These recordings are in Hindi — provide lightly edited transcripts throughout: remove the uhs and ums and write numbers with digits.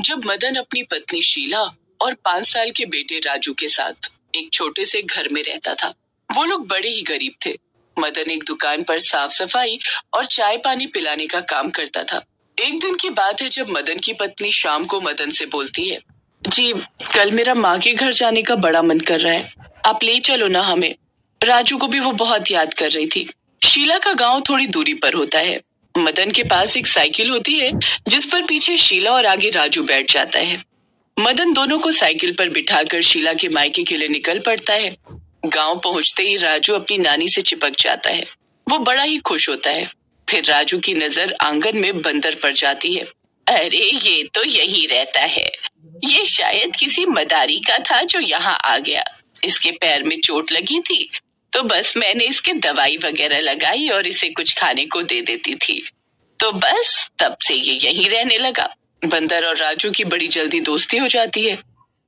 जब मदन अपनी पत्नी शीला और 5 साल के बेटे राजू के साथ एक छोटे से घर में रहता था। वो लोग बड़े ही गरीब थे। मदन एक दुकान पर साफ सफाई और चाय पानी पिलाने का काम करता था। एक दिन की बात है जब मदन की पत्नी शाम को मदन से बोलती है, जी कल मेरा माँ के घर जाने का बड़ा मन कर रहा है, आप ले चलो ना हमें। राजू को भी वो बहुत याद कर रही थी। शीला का गांव थोड़ी दूरी पर होता है। मदन के पास एक साइकिल होती है जिस पर पीछे शीला और आगे राजू बैठ जाता है। मदन दोनों को साइकिल पर बिठाकर शीला के मायके के लिए निकल पड़ता है। गांव पहुंचते ही राजू अपनी नानी से चिपक जाता है। वो बड़ा ही खुश होता है। फिर राजू की नजर आंगन में बंदर पर जाती है। अरे ये तो यही रहता है, ये शायद किसी मदारी का था जो यहाँ आ गया। इसके पैर में चोट लगी थी तो बस मैंने इसके दवाई वगैरह लगाई और इसे कुछ खाने को दे देती थी, तो बस तब से ये यहीं रहने लगा। बंदर और राजू की बड़ी जल्दी दोस्ती हो जाती है।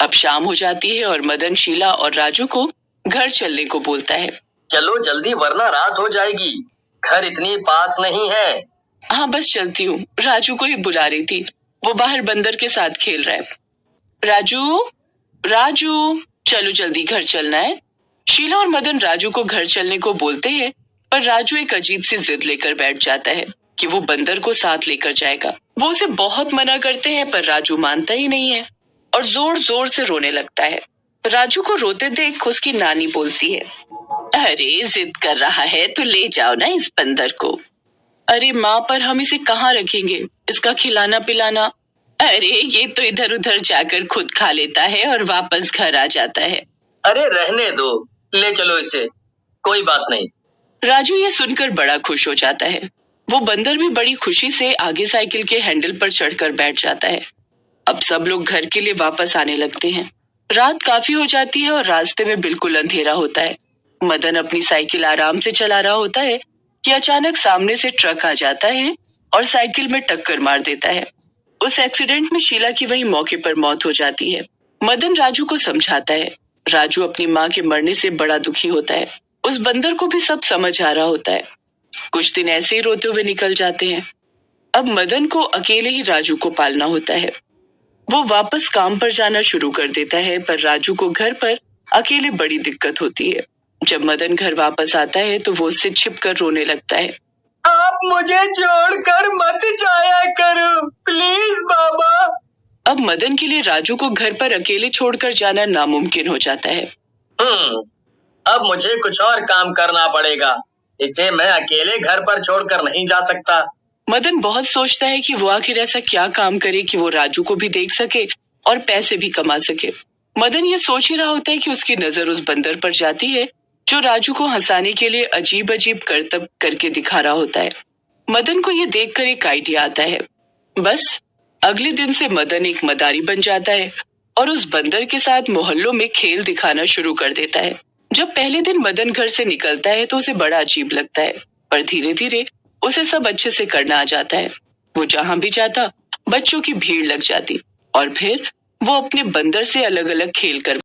अब शाम हो जाती है और मदन शीला और राजू को घर चलने को बोलता है। चलो जल्दी वरना रात हो जाएगी, घर इतनी पास नहीं है। हाँ बस चलती हूँ, राजू को ही बुला रही थी, वो बाहर बंदर के साथ खेल रहा है। राजू राजू चलो जल्दी घर चलना है। शीला और मदन राजू को घर चलने को बोलते हैं, पर राजू एक अजीब सी जिद लेकर बैठ जाता है कि वो बंदर को साथ लेकर जाएगा। वो उसे बहुत मना करते हैं पर राजू मानता ही नहीं है और जोर जोर से रोने लगता है। राजू को रोते देख उसकी नानी बोलती है, अरे जिद कर रहा है तो ले जाओ ना इस बंदर को। अरे माँ पर हम इसे कहाँ रखेंगे, इसका खिलाना पिलाना। अरे ये तो इधर उधर जाकर खुद खा लेता है और वापस घर आ जाता है। अरे रहने दो, ले चलो इसे, कोई बात नहीं। राजू ये सुनकर बड़ा खुश हो जाता है। वो बंदर भी बड़ी खुशी से आगे साइकिल के हैंडल पर चढ़कर बैठ जाता है। अब सब लोग घर के लिए वापस आने लगते हैं। रात काफी हो जाती है और रास्ते में बिल्कुल अंधेरा होता है। मदन अपनी साइकिल आराम से चला रहा होता है कि अचानक सामने से ट्रक आ जाता है और साइकिल में टक्कर मार देता है। उस एक्सीडेंट में शीला की वही मौके पर मौत हो जाती है। मदन राजू को समझाता है। राजू अपनी माँ के मरने से बड़ा दुखी होता है। उस बंदर को भी सब समझ आ रहा होता है। कुछ दिन ऐसे ही रोते हुए निकल जाते हैं। अब मदन को अकेले ही राजू को पालना होता है। वो वापस काम पर जाना शुरू कर देता है, पर राजू को घर पर अकेले बड़ी दिक्कत होती है। जब मदन घर वापस आता है तो वो उससे छिपकर रोने लगता है। आप मुझे छोड़कर मत जाया करो प्लीज बाबा। अब मदन के लिए राजू को घर पर अकेले छोड़कर जाना नामुमकिन हो जाता है। अब मुझे कुछ और काम करना पड़ेगा, इसे मैं अकेले घर पर छोड़कर नहीं जा सकता। मदन बहुत सोचता है कि वो आखिर ऐसा क्या काम करे कि वो राजू को भी देख सके और पैसे भी कमा सके। मदन ये सोच ही रहा होता है कि उसकी नजर उस बंदर पर जाती है जो राजू को हंसाने के लिए अजीब अजीब करतब करके दिखा रहा होता है। मदन को ये देखकर एक आइडिया आता है। बस अगले दिन से मदन एक मदारी बन जाता है और उस बंदर के साथ मोहल्लों में खेल दिखाना शुरू कर देता है। जब पहले दिन मदन घर से निकलता है तो उसे बड़ा अजीब लगता है, पर धीरे धीरे उसे सब अच्छे से करना आ जाता है। वो जहां भी जाता बच्चों की भीड़ लग जाती और फिर वो अपने बंदर से अलग अलग खेल कर